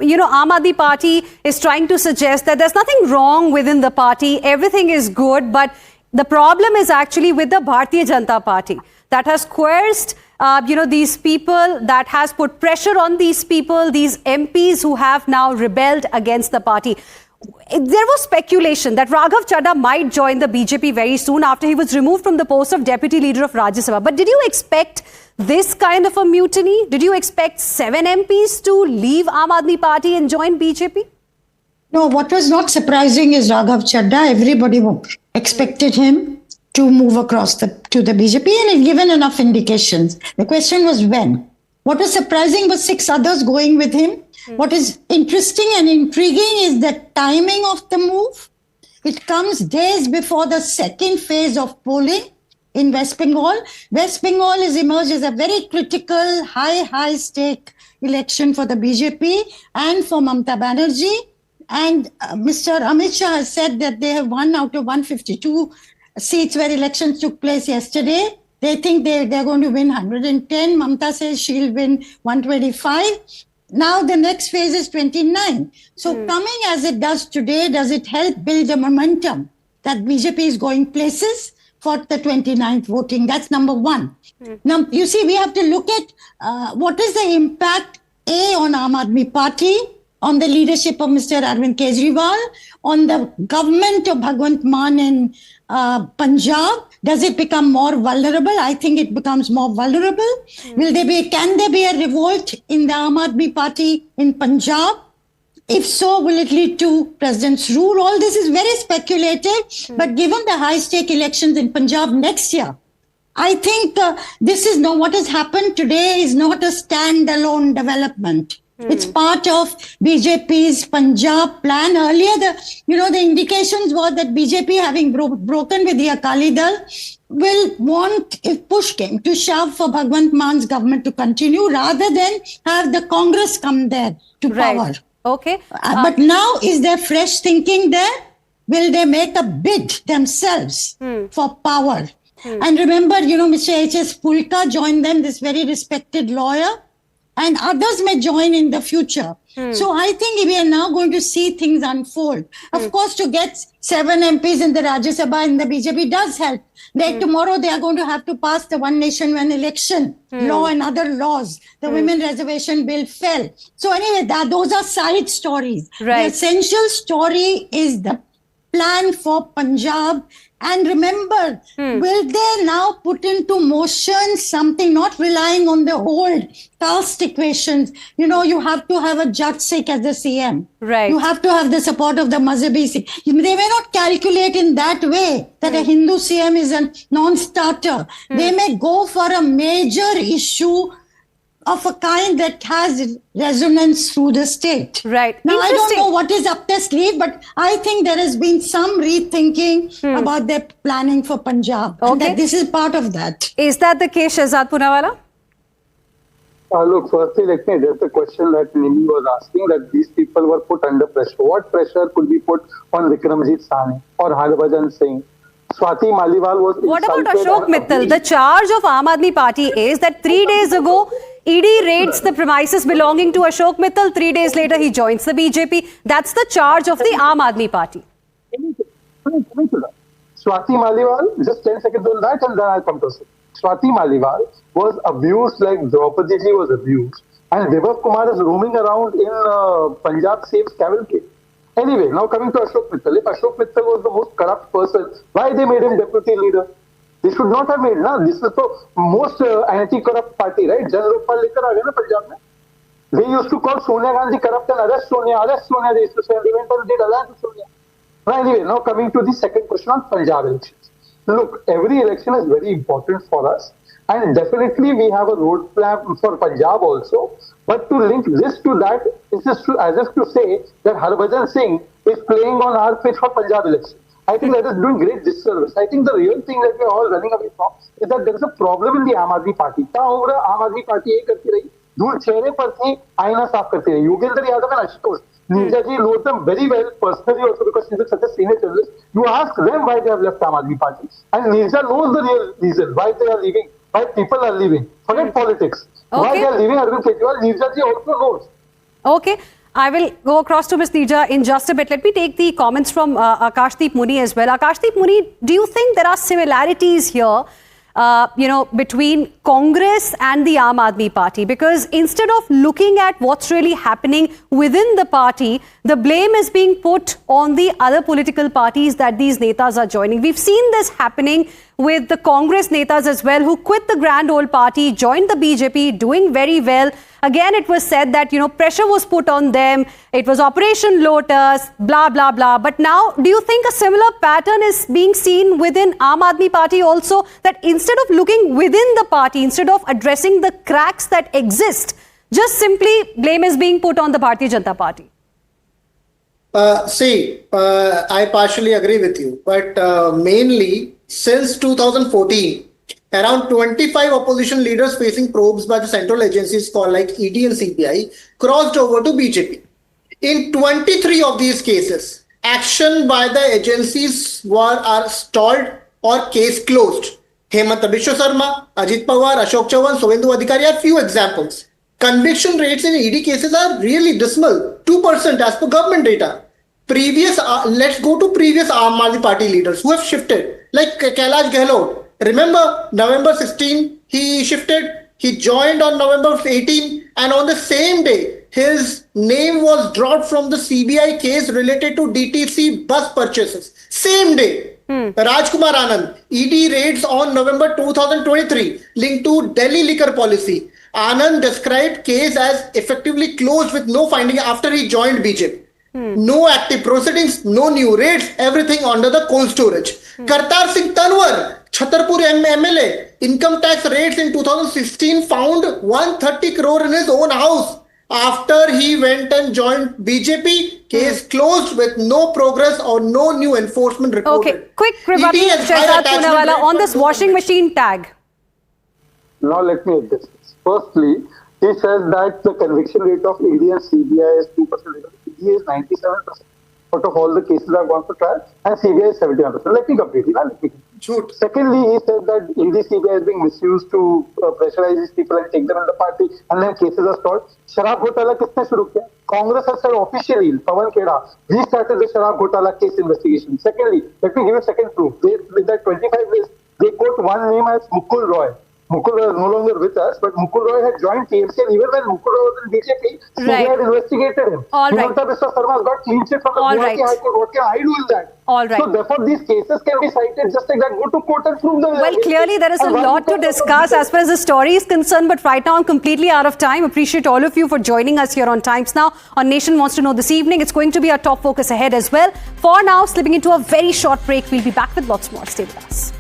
Aam Aadmi Party is trying to suggest that there's nothing wrong within the party, everything is good, but the problem is actually with the Bharatiya Janata Party that has coerced these people, that has put pressure on these people, these MPs who have now rebelled against the party. There was speculation that Raghav Chadha might join the BJP very soon after he was removed from the post of Deputy Leader of Rajya Sabha. But did you expect this kind of a mutiny? Did you expect 7 MPs to leave Aam Aadmi Party and join BJP? No, what was not surprising is Raghav Chadha. Everybody expected him to move across to the BJP, and had given enough indications. The question was when. What was surprising was 6 others going with him. What is interesting and intriguing is the timing of the move. It comes days before the second phase of polling in West Bengal. West Bengal has emerged as a very critical, high stake election for the BJP and for Mamata Banerjee. And Mr. Amit Shah has said that they have won out of 152 seats where elections took place yesterday. They think they're going to win 110. Mamata says she'll win 125. Now the next phase is 29. So coming as it does today, does it help build a momentum that BJP is going places for the 29th voting? That's number one. Now, you see, we have to look at what is the impact, on Aam Aadmi Party, on the leadership of Mr. Arvind Kejriwal, on the government of Bhagwant Mann in Punjab. Does it become more vulnerable? I think it becomes more vulnerable. Can there be a revolt in the Aam Aadmi Party in Punjab? If so, will it lead to president's rule? All this is very speculative, but given the high-stake elections in Punjab next year, I think what has happened today is not a standalone development. It's part of BJP's Punjab plan. Earlier, the indications were that BJP, having broken with the Akali Dal, will want, if push came, to shove for Bhagwant Mann's government to continue rather than have the Congress come there to power. Okay. But now, is there fresh thinking there? Will they make a bid themselves for power? And remember, Mr. H.S. Pulka joined them, this very respected lawyer, and others may join in the future. So I think we are now going to see things unfold. Of course, to get 7 MPs in the Rajya Sabha in the BJP does help. Tomorrow they are going to have to pass the One Nation, One Election law and other laws. The Women Reservation Bill fell. So anyway, those are side stories. Right. The essential story is the plan for Punjab. And remember, will they now put into motion something, not relying on the old caste equations? You have to have a Jat Sikh as the CM. Right. You have to have the support of the Mazhabi Sikh. They may not calculate in that way that a Hindu CM is a non-starter. They may go for a major issue of a kind that has resonance through the state. Right. Now, I don't know what is up their sleeve, but I think there has been some rethinking about their planning for Punjab. Okay. And that this is part of that. Is that the case, Shehzad Poonawalla? Look, firstly, let me address the question that Nimi was asking, that these people were put under pressure. What pressure could be put on Vikramjit Sahni or Harbhajan Singh? Swati Maliwal was What about Ashok Mittal? The charge of Aam Aadmi Party is that 3 days ago, ED raids the premises belonging to Ashok Mittal. 3 days later, he joins the BJP. That's the charge of the Aam Aadmi Party. Swati Maliwal, just 10 seconds on that and then I'll come to it. Swati Maliwal was abused like Draupadi ji was abused. And Vibhav Kumar is roaming around in Punjab Saves cavalcade. Anyway, now coming to Ashok Mittal. If Ashok Mittal was the most corrupt person, why they made him deputy leader? They should not have made. This is the most anti-corrupt party, right? Jan Lokpal lekar aa gaya na Punjab mein. They used to call Sonia Gandhi corrupt and arrest Sonia. They used to say, they went and did alliance with Sonia. Anyway, now coming to the second question on Punjab elections. Look, every election is very important for us. And definitely we have a road plan for Punjab also. But to link this to that is just as if to say that Harbhajan Singh is playing on our pitch for Punjab elections. I think that is doing great disservice. I think the real thing that we are all running away from is that there is a problem in the Aam Aadmi Party. Aam Aadmi Party ये करती रही, दूर चेहरे पर थी, आईना साफ करती रही. Yogendra Yadav and Ashutosh, Neerja ji knows them very well personally also because she is such a senior journalist. You ask them why they have left Aam Aadmi Party, and Neerja knows the real reason why they are leaving, why people are leaving. Forget politics. Why they are leaving Arvind Kejriwal, Neerja ji also knows. Okay. I will go across to Ms. Neeja in just a bit. Let me take the comments from Akashdeep Muni as well. Akashdeep Muni, do you think there are similarities here, between Congress and the Aam Aadmi Party? Because instead of looking at what's really happening within the party, the blame is being put on the other political parties that these netas are joining. We've seen this happening with the Congress netas as well, who quit the grand old party, joined the BJP, doing very well. Again, it was said that, pressure was put on them. It was Operation Lotus, blah, blah, blah. But now, do you think a similar pattern is being seen within Aam Aadmi Party also? That instead of looking within the party, instead of addressing the cracks that exist, just simply blame is being put on the Bharatiya Janata Party? I partially agree with you. But mainly, since 2014, around 25 opposition leaders facing probes by the central agencies called like ED and CBI crossed over to BJP. In 23 of these cases, action by the agencies are stalled or case closed. Hemanta Biswa Sarma, Ajit Pawar, Ashok Chavan, Suvendu Adhikari are few examples. Conviction rates in ED cases are really dismal, 2% as per government data. Let's go to previous Aam Aadmi Party leaders who have shifted, like Kailash Gehlot. Remember, November 16, he shifted, he joined on November 18, and on the same day, his name was dropped from the CBI case related to DTC bus purchases. Same day. Rajkumar Anand, ED raids on November 2023 linked to Delhi liquor policy. Anand described case as effectively closed with no finding after he joined BJP. No active proceedings, no new raids, everything under the cold storage. Kartar Singh Tanwar, Chhatarpur MLA, income tax raids in 2016 found 130 crore in his own house. After he went and joined BJP, case closed with no progress or no new enforcement reported. Okay, quick rebuttal, Shehzad Poonawalla, on this washing machine tag. Now let me address this. Firstly, he says that the conviction rate of ED and CBI is 2%. ED is 97% out of all the cases that have gone for trial, and CBI is 71%. Let me complete it. Secondly, he said that ED CBI is being misused to pressurize these people and take them in the party, and then cases are stalled. Sharab Ghotala kisne shuru kiya? Congress has said officially, Pawan Kheda, we started the Sharab Ghotala case investigation. Secondly, let me give you a second proof. With that 25 days, they quote one name as Mukul Roy. Mukul Roy is no longer with us, but Mukul Roy had joined TMC, and even when Mukul Roy was in BJP, CBI had investigated him. All right. Hemanta Biswa Sarma has got clean sheet from the Guwahati High Court. What can I do in that? All right. So therefore, these cases can be cited just like that. Go to court and prove them. Well, clearly there is a lot to discuss as far as the story is concerned, but right now I'm completely out of time. Appreciate all of you for joining us here on Times Now. On Nation Wants to Know this evening, it's going to be our top focus ahead as well. For now, slipping into a very short break. We'll be back with lots more. Stay with us.